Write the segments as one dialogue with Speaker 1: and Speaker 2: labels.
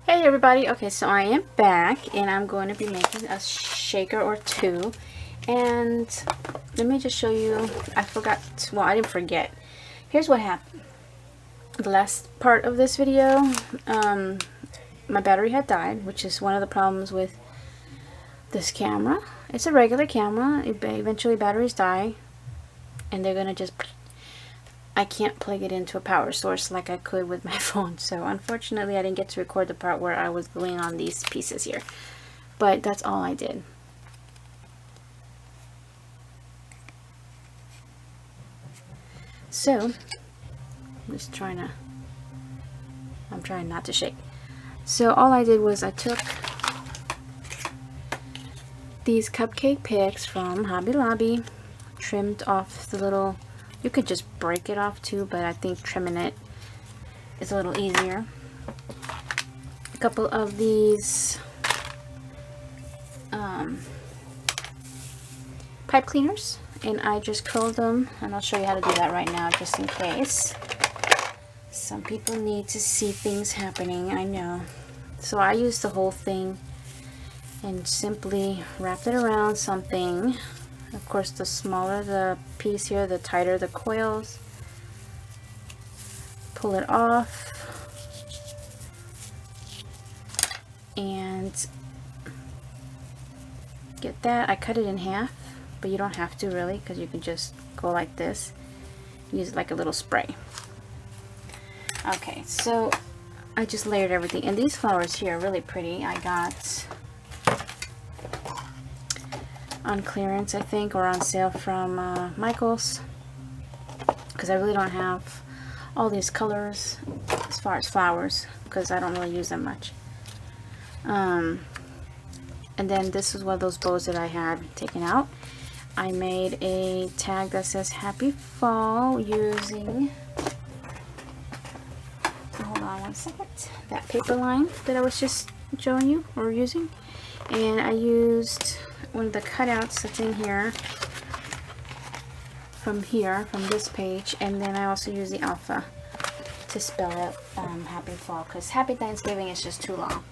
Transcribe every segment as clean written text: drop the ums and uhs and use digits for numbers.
Speaker 1: Hey everybody, okay, so I am back and I'm going to be making a shaker or two. And let me just show you, I forgot, well, I didn't forget. Here's what happened. The last part of this video, my battery had died, which is one of the problems with this camera. It's a regular camera, eventually batteries die and they're gonna just, I can't plug it into a power source like I could with my phone. So unfortunately I didn't get to record the part where I was gluing on these pieces here. But that's all I did. So, I'm trying not to shake. So all I did was I took these cupcake picks from Hobby Lobby, trimmed off the little, you could just break it off too, but I think trimming it is a little easier. A couple of these pipe cleaners, and I just curled them, and I'll show you how to do that right now just in case. Some people need to see things happening, I know. So I used the whole thing and simply wrapped it around something. Of course, the smaller the piece here, the tighter the coils. Pull it off and get that. I cut it in half, but you don't have to really, because you can just go like this. Use it like a little spray. Okay, so I just layered everything, and these flowers here are really pretty. I got on clearance, I think, or on sale from Michael's, because I really don't have all these colors as far as flowers, because I don't really use them much. And then this is one of those bows that I had taken out. I made a tag that says Happy Fall using, hold on one second, that paper line that I was just showing you, or using. And I used one of the cutouts that's in here, from this page, and then I also use the alpha to spell out Happy Fall, because Happy Thanksgiving is just too long.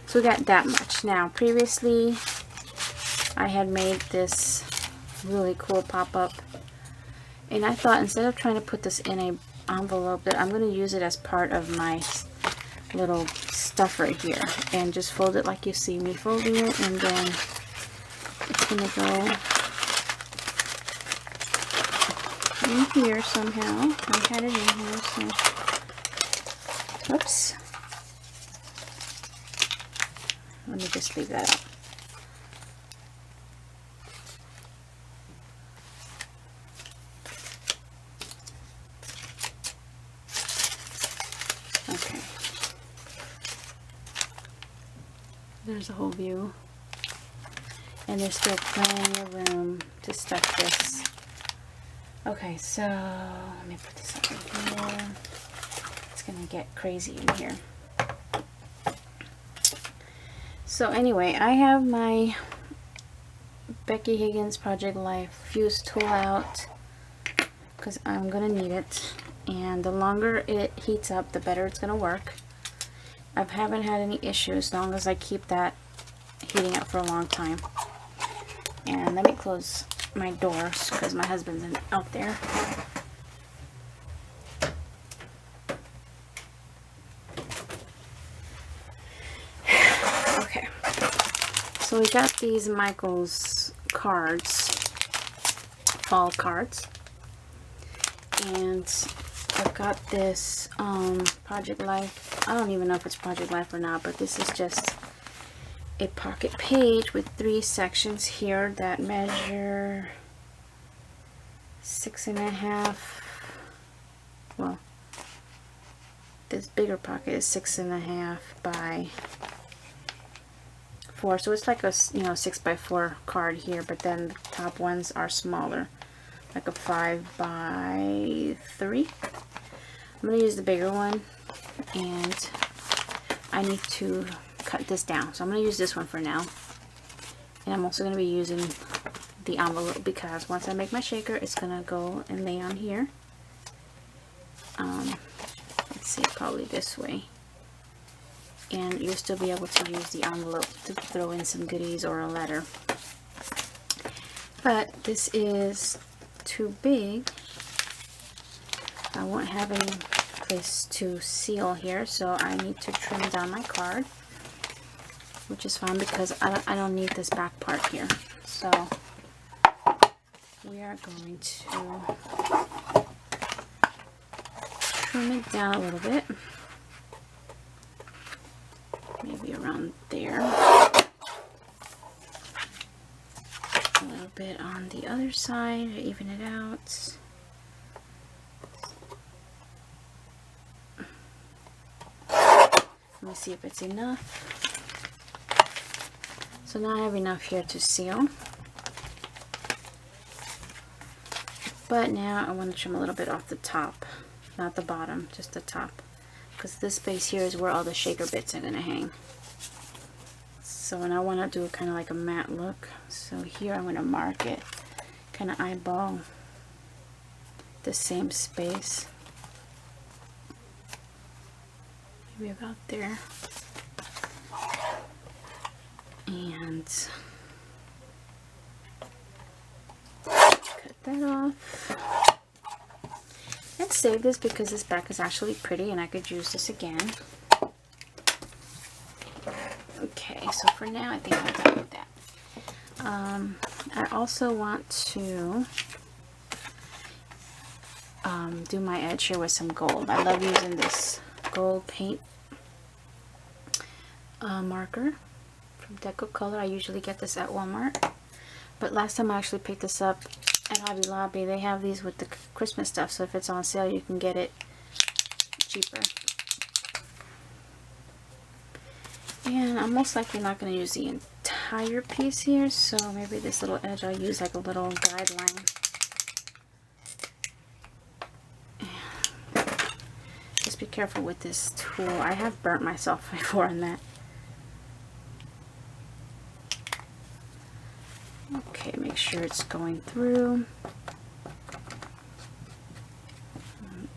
Speaker 1: So we got that much. Now previously I had made this really cool pop-up, and I thought instead of trying to put this in a envelope, that I'm going to use it as part of my little stuff right here, and just fold it like you see me folding it, and then it's going to go in here somehow. I had it in here, so oops. Let me just leave that up. Okay. There's a whole view. And there's still plenty of room to stuff this. Okay, so let me put this over here. It's gonna get crazy in here. So anyway, I have my Becky Higgins Project Life fuse tool out, because I'm gonna need it, and the longer it heats up, the better it's gonna work. I haven't had any issues as long as I keep that heating up for a long time. And let me close my doors because my husband's out there. Okay, so we got these Michael's cards, fall cards, and I've got this Project Life. I don't even know if it's Project Life or not, but this is just a pocket page with 3 sections here that measure 6.5. Well, this bigger pocket is 6.5 by 4, so it's like a 6x4 card here, but then the top ones are smaller, like a 5x3. I'm going to use the bigger one, and I need to cut this down, so I'm going to use this one for now. And I'm also going to be using the envelope, because once I make my shaker, it's going to go and lay on here. Let's see, probably this way. and you'll still be able to use the envelope to throw in some goodies or a letter. But this is too big. I won't have any place to seal here, so I need to trim down my card, which is fine because I don't need this back part here. So we are going to trim it down a little bit, maybe around there, a little bit on the other side to even it out. Let me see if it's enough. So now I have enough here to seal. But now I want to trim a little bit off the top, not the bottom, just the top. Because this space here is where all the shaker bits are going to hang. So when I want to do kind of like a matte look, so here I'm going to mark it, kind of eyeball the same space. Maybe about there. And cut that off. And save this because this back is actually pretty and I could use this again. Okay, so for now I think I'm done with that. I also want to do my edge here with some gold. I love using this gold paint marker from Deco Color. I usually get this at Walmart, but last time I actually picked this up at Hobby Lobby. They have these with the Christmas stuff, so if it's on sale you can get it cheaper. And I'm most likely not going to use the entire piece here, so maybe this little edge I'll use like a little guideline. Just be careful with this tool. I have burnt myself before on that. Okay, make sure it's going through. I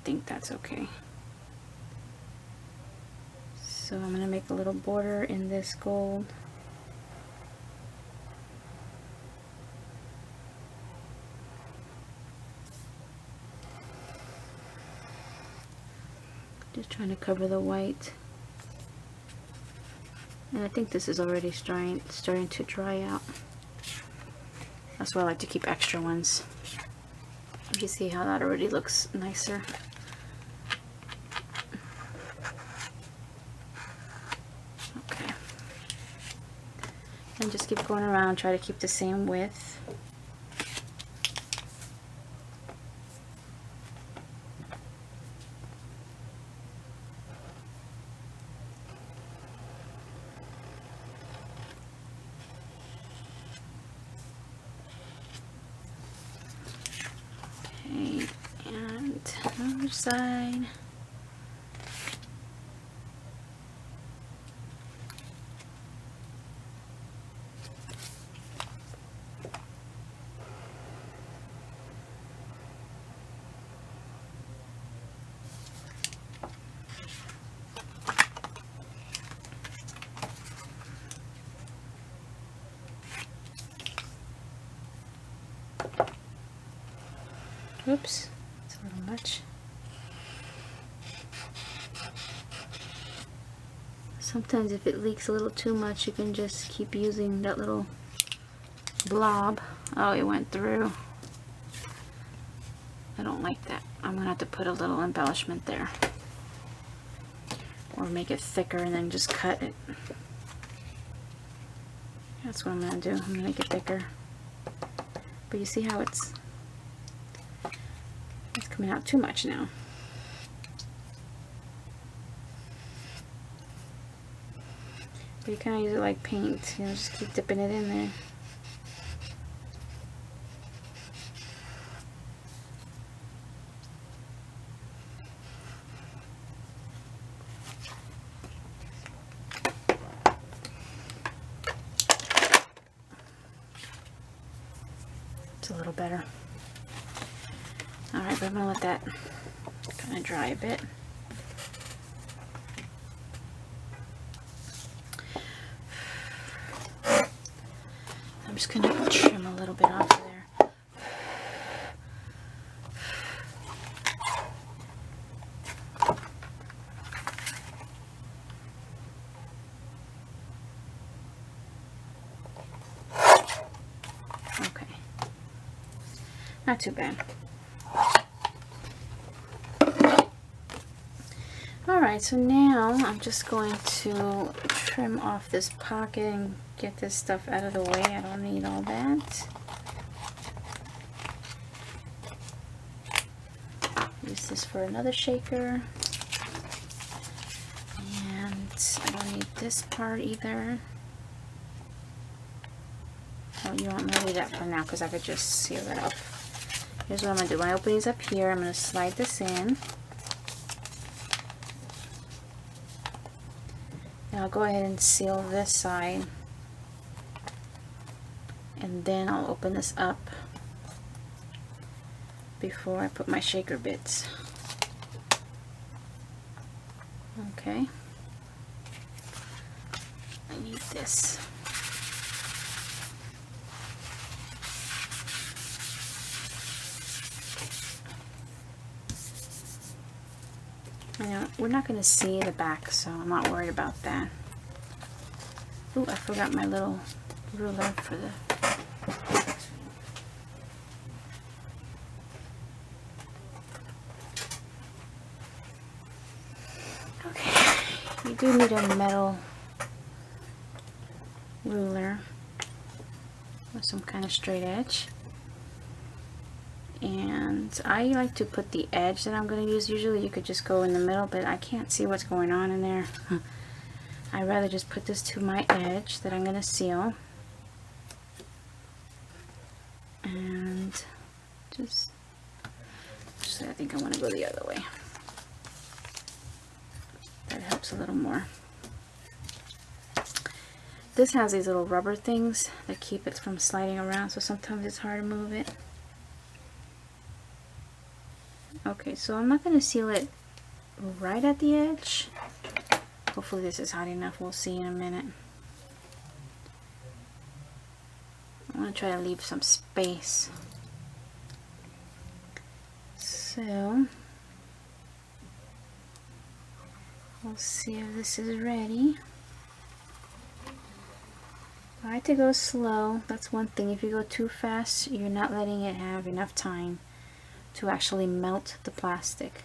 Speaker 1: think that's okay. So I'm going to make a little border in this gold. Just trying to cover the white. And I think this is already starting to dry out. That's why I like to keep extra ones. You see how that already looks nicer. Okay. And just keep going around, try to keep the same width. Okay, and other side. Oops, it's a little much. Sometimes if it leaks a little too much, you can just keep using that little blob. Oh, it went through. I don't like that. I'm gonna have to put a little embellishment there. Or make it thicker and then just cut it. That's what I'm gonna do. I'm gonna make it thicker. But you see how it's coming out too much now. But you kind of use it like paint, you know, just keep dipping it in there. It's a little better. Alright, but I'm going to let that kind of dry a bit. just gonna trim a little bit off there. Okay, not too bad. Alright, so now I'm just going to trim off this pocket and get this stuff out of the way. I don't need all that. Use this for another shaker. And I don't need this part either. Oh, you won't know that for now because I could just seal it up. Here's what I'm going to do. My opening's up here. I'm going to slide this in. Now I'll go ahead and seal this side. And then I'll open this up before I put my shaker bits. Okay. I need this. Now, we're not going to see the back, so I'm not worried about that. Ooh, I forgot my little ruler for the... Okay, you do need a metal ruler with some kind of straight edge. And I like to put the edge that I'm going to use. Usually you could just go in the middle, but I can't see what's going on in there. I'd rather just put this to my edge that I'm going to seal. And just I think I want to go the other way. That helps a little more. This has these little rubber things that keep it from sliding around, so sometimes it's hard to move it. Okay, so I'm not going to seal it right at the edge. Hopefully this is hot enough. We'll see in a minute. I want to try to leave some space. So, we'll see if this is ready. I like to go slow. That's one thing. If you go too fast, you're not letting it have enough time to actually melt the plastic.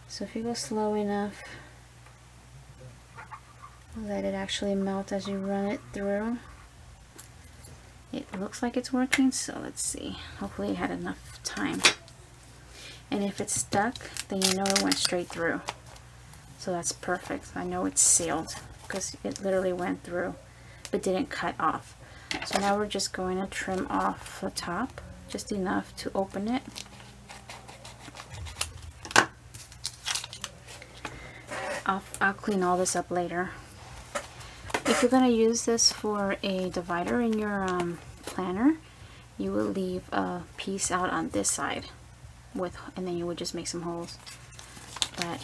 Speaker 1: So if you go slow enough, let it actually melt as you run it through. It looks like it's working, so let's see. Hopefully it had enough time. And if it's stuck, then you know it went straight through. So that's perfect. I know it's sealed because it literally went through but didn't cut off. So now we're just going to trim off the top, just enough to open it. I'll clean all this up later. If you're going to use this for a divider in your planner, you will leave a piece out on this side and then you would just make some holes. But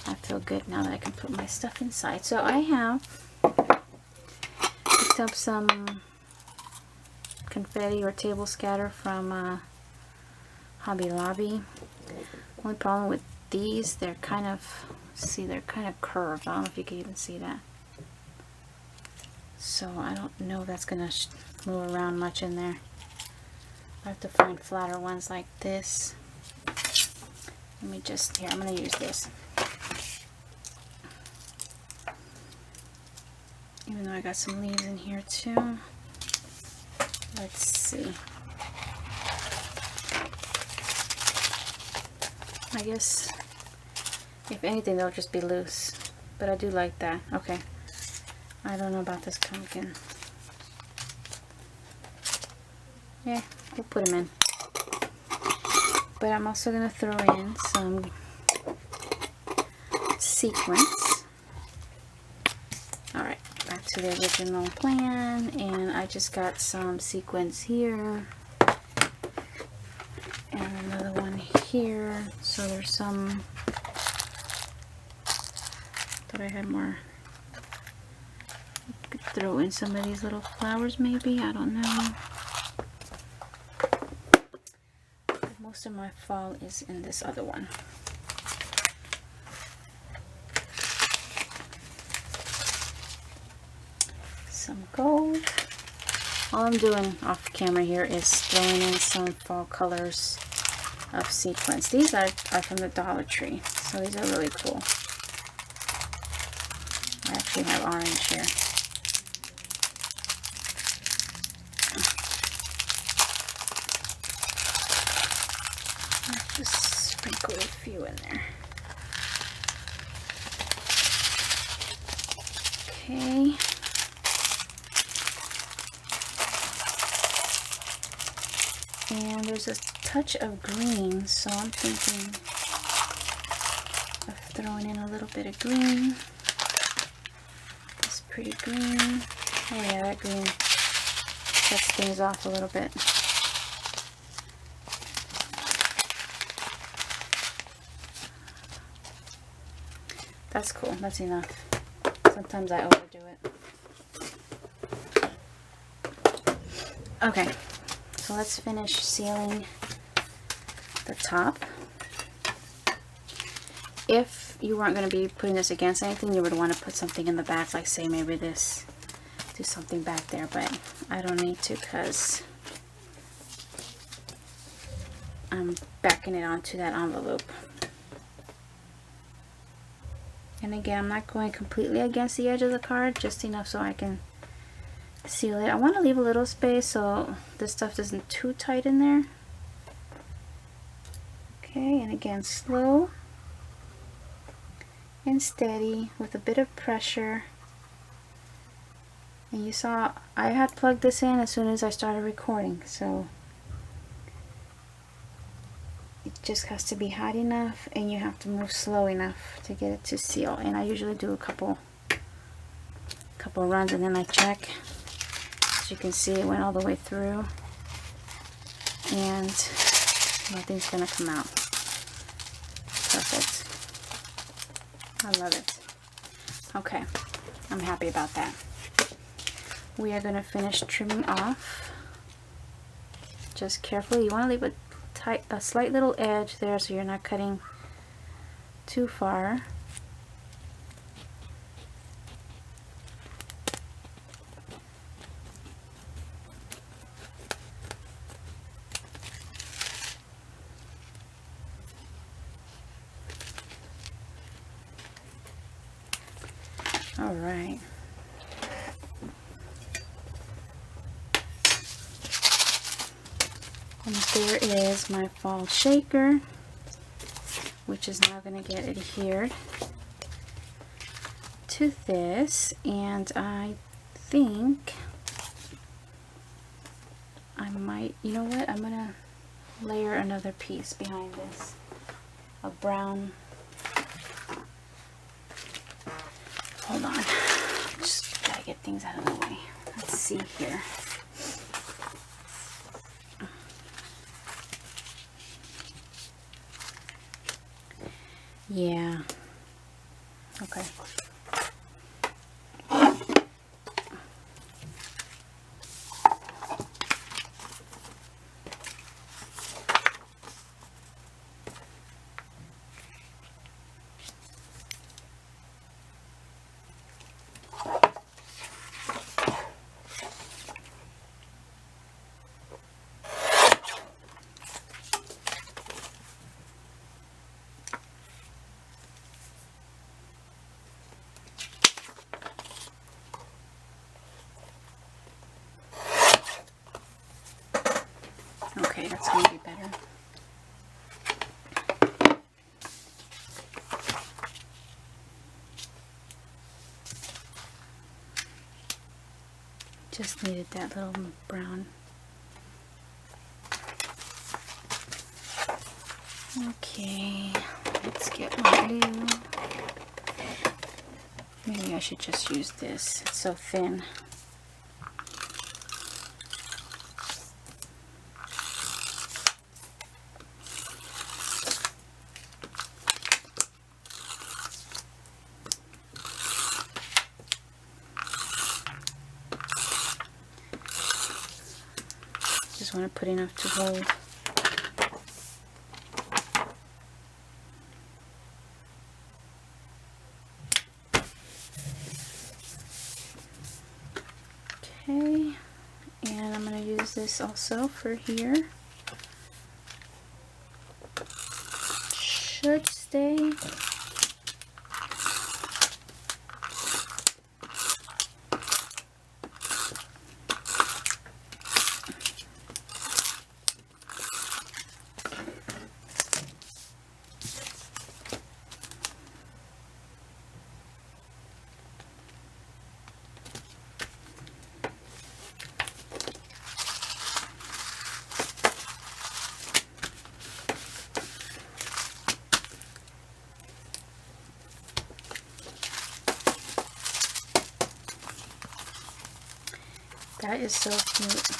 Speaker 1: I feel good now that I can put my stuff inside. So I have picked up some confetti or table scatter from Hobby Lobby. Only problem with these, they're kind of, see, they're kind of curved. I don't know if you can even see that. So I don't know if that's gonna move around much in there. I have to find flatter ones like this. Let me just, here, I'm gonna use this. Even though I got some leaves in here too. Let's see. I guess if anything they'll just be loose, but I do like that. Okay, I don't know about this pumpkin. Yeah, we'll put them in, but I'm also gonna throw in some sequins. Alright, back to the original plan, and I just got some sequins here and another one here. So there's some, thought I had more. throw in some of these little flowers maybe, I don't know. Most of my fall is in this other one. Some gold. All I'm doing off camera here is throwing in some fall colors of sequins. These are from the Dollar Tree, so these are really cool. I actually have orange here. Let's just sprinkle a few in there. Okay. And there's a touch of green, so I'm thinking of throwing in a little bit of green. This pretty green. Oh yeah, that green sets things off a little bit. That's cool. That's enough. Sometimes I overdo it. Okay. So let's finish sealing the top. If you weren't going to be putting this against anything, you would want to put something in the back, like say maybe this, do something back there, but I don't need to because I'm backing it onto that envelope. And again, I'm not going completely against the edge of the card, just enough so I can seal it. I want to leave a little space so this stuff isn't too tight in there. Okay, and again, slow and steady with a bit of pressure. And you saw I had plugged this in as soon as I started recording, so it just has to be hot enough and you have to move slow enough to get it to seal. And I usually do a couple runs and then I check. As you can see, it went all the way through and nothing's gonna come out. Perfect. I love it. Okay, I'm happy about that. We are gonna finish trimming off. Just carefully, you want to leave a slight little edge there so you're not cutting too far. All right. And there is my fall shaker, which is now going to get adhered to this. And I think I might, you know what, I'm going to layer another piece behind this, a brown. Hold on, just gotta get things out of the way. Let's see here. Yeah, okay. Okay, that's going to be better. Just needed that little brown. Okay, let's get my glue. Maybe I should just use this. It's so thin. just want to put enough to hold. Okay, and I'm going to use this also for here. Should stay. That is so cute.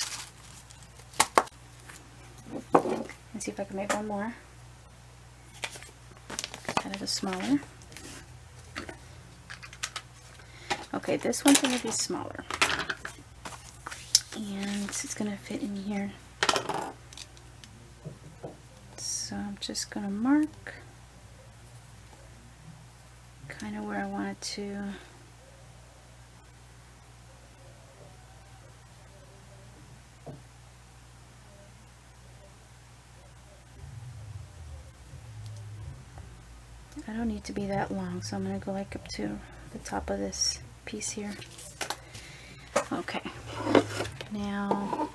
Speaker 1: Let's see if I can make one more. Kind of a smaller. Okay, this one's going to be smaller. And it's going to fit in here. So I'm just going to mark kind of where I want it to. I don't need to be that long, so I'm going to go like up to the top of this piece here. Okay, now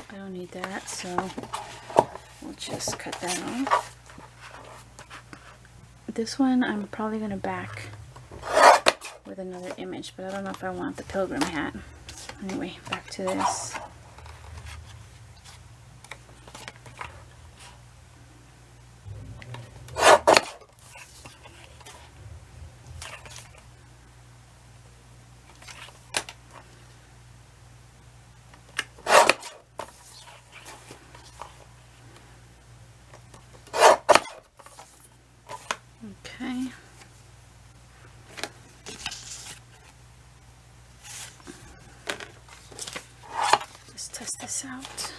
Speaker 1: I don't need that, so we'll just cut that off. This one I'm probably going to back with another image, but I don't know if I want the pilgrim hat. Anyway, back to this. Okay. Just test this out.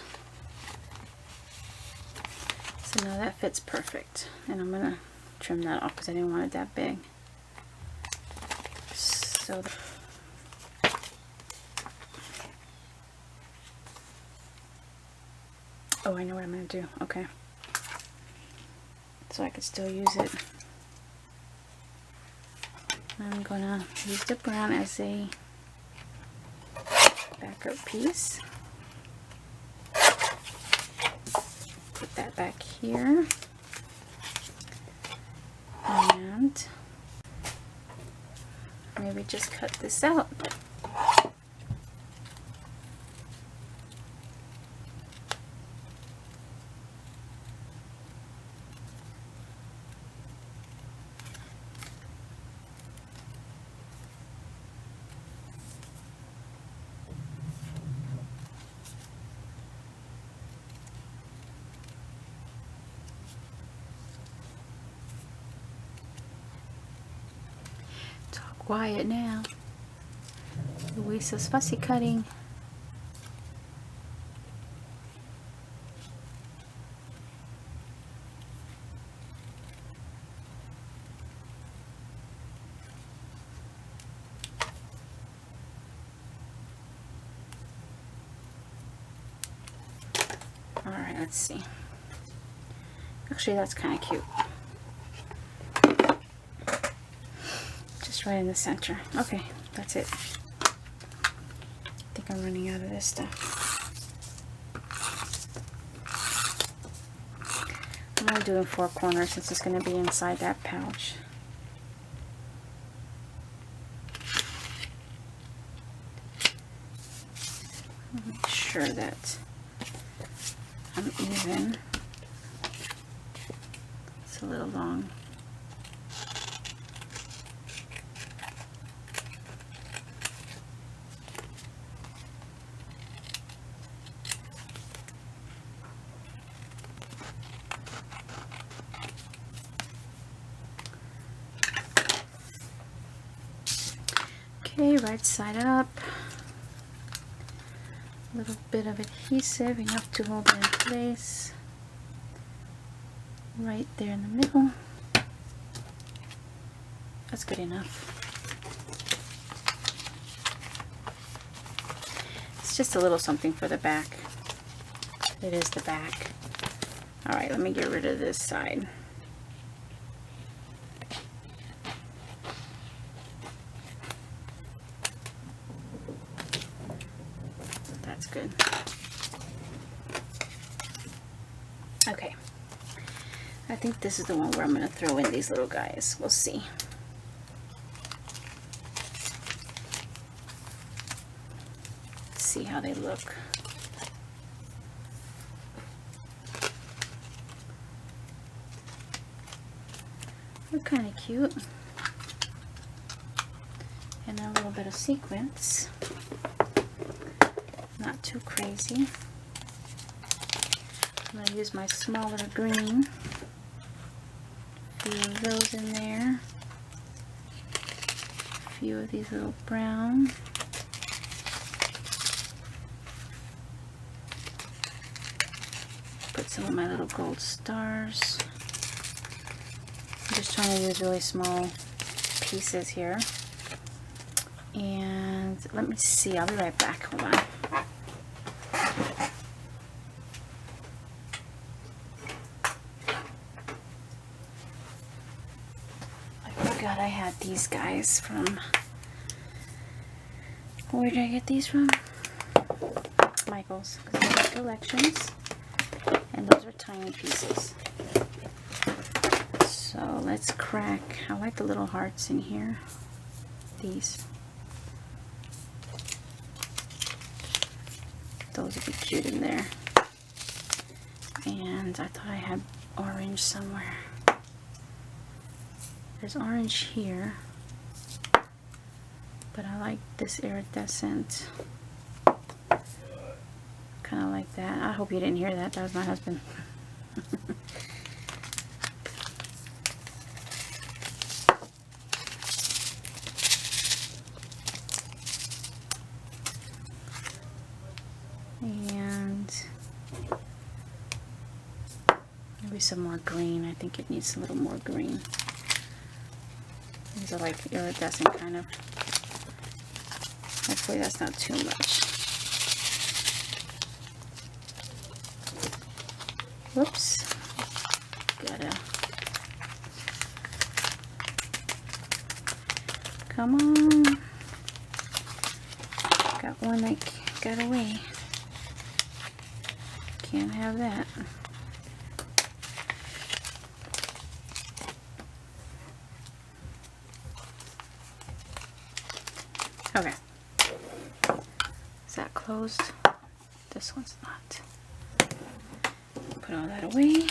Speaker 1: So now that fits perfect. And I'm going to trim that off because I didn't want it that big. So oh, I know what I'm going to do. Okay. So I could still use it. I'm going to use the brown as a backup piece. Put that back here. And maybe just cut this out. Quiet now. Louisa's fussy cutting. Alright, let's see. Actually, that's kind of cute. Right in the center. Okay, that's it. I think I'm running out of this stuff. I'm going to do it in 4 corners since it's going to be inside that pouch. Make sure that I'm even. It's a little long. Okay, right side up. A little bit of adhesive, enough to hold it in place. Right there in the middle. That's good enough. It's just a little something for the back. It is the back. Alright, let me get rid of this side. That's good. Okay. I think this is the one where I'm going to throw in these little guys. We'll see. See how they look. They're kind of cute. And a little bit of sequins. Not too crazy. I'm going to use my smaller green. A few of those in there. A few of these little brown. Put some of my little gold stars. I'm just trying to use really small pieces here. And let me see, I'll be right back. Hold on. I forgot I had these guys from, where did I get these from? Michael's, because they have collections. And those are tiny pieces. So let's crack. I like the little hearts in here. These. Those would be cute in there. And I thought I had orange somewhere. There's orange here. But I like this iridescent. Kind of like that. I hope you didn't hear that. That was my husband. And maybe some more green. I think it needs a little more green. These are like iridescent kind of. Hopefully that's not too much. Whoops. Gotta. Come on. Got one that got away. Can't have that. Okay. Is that closed? This one's not. Put all that away.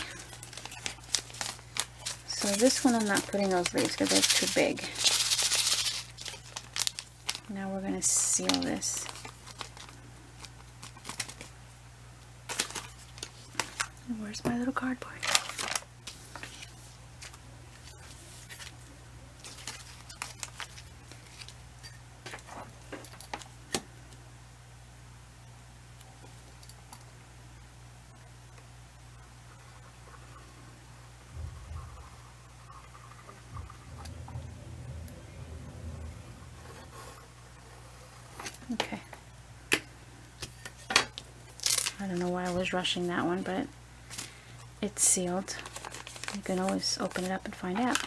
Speaker 1: So this one I'm not putting those leaves because they're too big. Now we're going to seal this. Where's my little cardboard? Okay. I don't know why I was rushing that one, but it's sealed. You can always open it up and find out.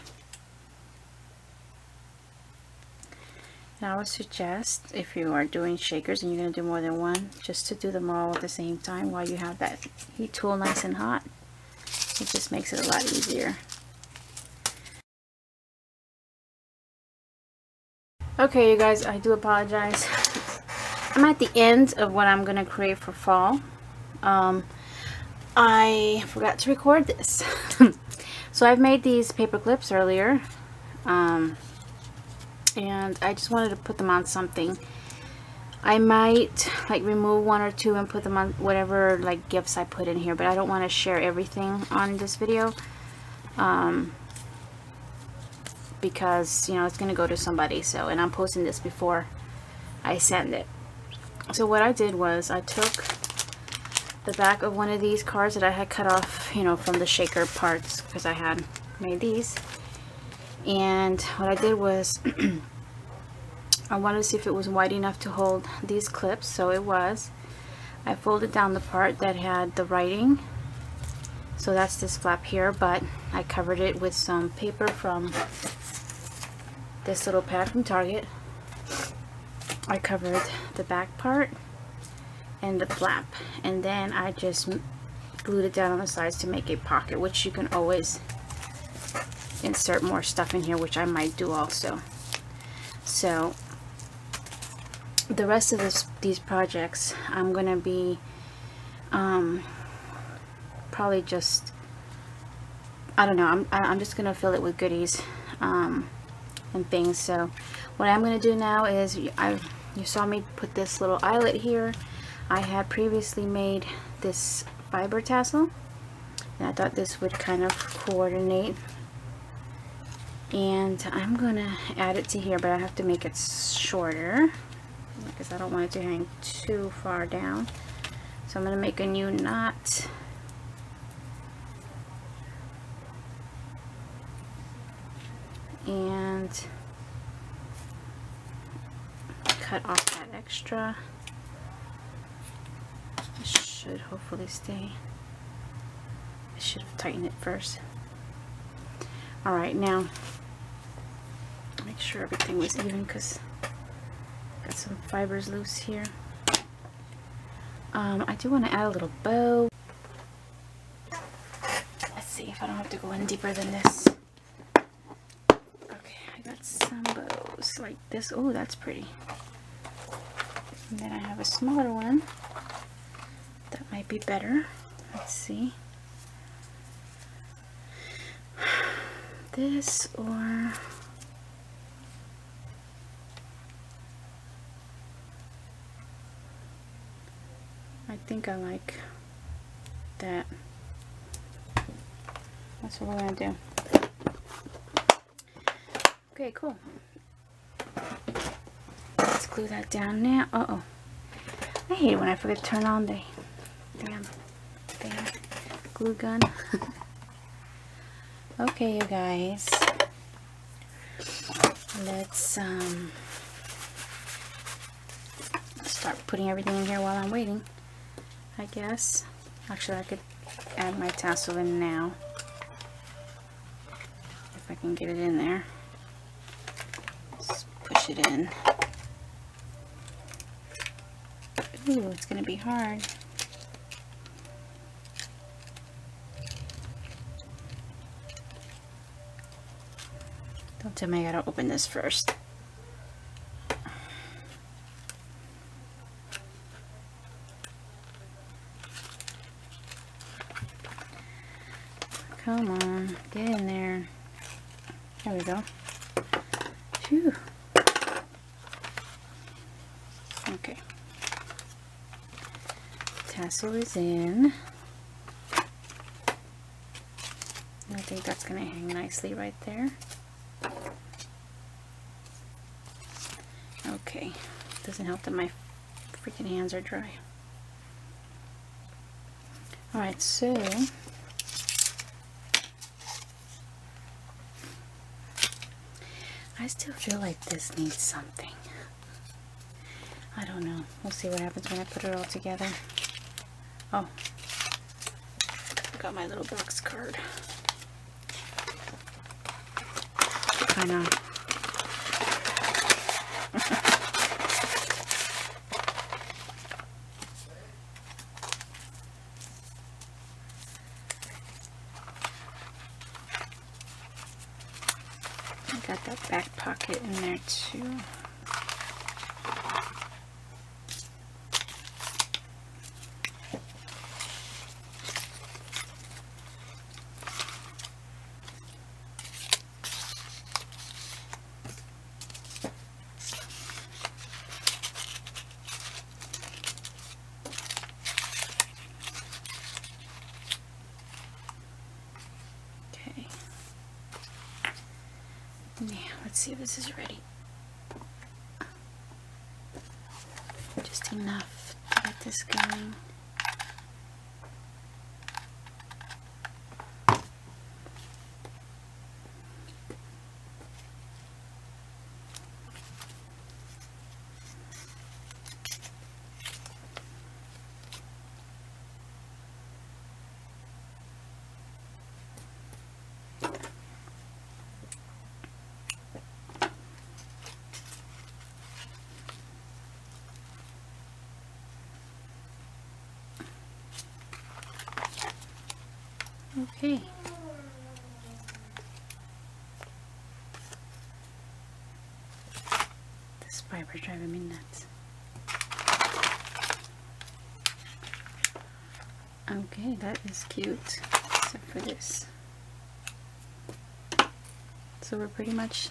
Speaker 1: Now I would suggest, if you are doing shakers and you're going to do more than one, just to do them all at the same time while you have that heat tool nice and hot. It just makes it a lot easier. Okay, you guys, I do apologize. I'm at the end of what I'm going to create for fall. I forgot to record this. So I've made these paper clips earlier. And I just wanted to put them on something. I might like remove one or two and put them on whatever like gifts I put in here, but I don't want to share everything on this video. Because, you know, it's going to go to somebody. So, and I'm posting this before I send it. So what I did was I took the back of one of these cards that I had cut off, you know, from the shaker parts, because I had made these. And what I did was I wanted to see if it was wide enough to hold these clips, so it was. I folded down the part that had the writing, so that's this flap here, but I covered it with some paper from this little pad from Target. I covered the back part and the flap, and then I just glued it down on the sides to make a pocket, which you can always insert more stuff in here, which I might do also. So the rest of these projects I'm gonna be probably just, I don't know, I'm just gonna fill it with goodies and things. So what I'm gonna do now is, you saw me put this little eyelet here. I had previously made this fiber tassel, and I thought this would kind of coordinate, and I'm gonna add it to here, but I have to make it shorter because I don't want it to hang too far down. So I'm gonna make a new knot, and cut off that extra. It should hopefully stay. I should have tightened it first. Alright, now make sure everything was even, because got some fibers loose here. I do want to add a little bow. Let's see if I don't have to go in deeper than this. Okay, I got some bows like this. Oh, that's pretty. And then I have a smaller one that might be better. Let's see. This, or I think I like that. That's what we're gonna do. Okay, cool. Let's glue that down now. Uh-oh. I hate it when I forget to turn on the damn glue gun. Okay, you guys. Let's start putting everything in here while I'm waiting, I guess. Actually, I could add my tassel in now, if I can get it in there. Just push it in. Ooh, it's gonna be hard. Don't tell me I gotta open this first. Come on, get in there. There we go. Phew. Okay. Tassel is in. I think that's gonna hang nicely right there. Okay, doesn't help that my freaking hands are dry. Alright, so I still feel like this needs something. I don't know. We'll see what happens when I put it all together. Oh, I got my little box card. I know. Got that back pocket in there too. Now, let's see if this is ready. Just that's enough to get this going. Okay. This fiber driving me nuts. Okay, that is cute, except for this. So we're pretty much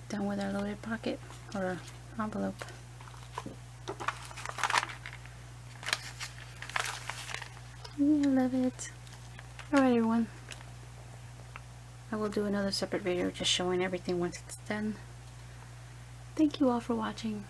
Speaker 1: done with our loaded pocket or envelope. I love it. Alright everyone, I will do another separate video just showing everything once it's done. Thank you all for watching.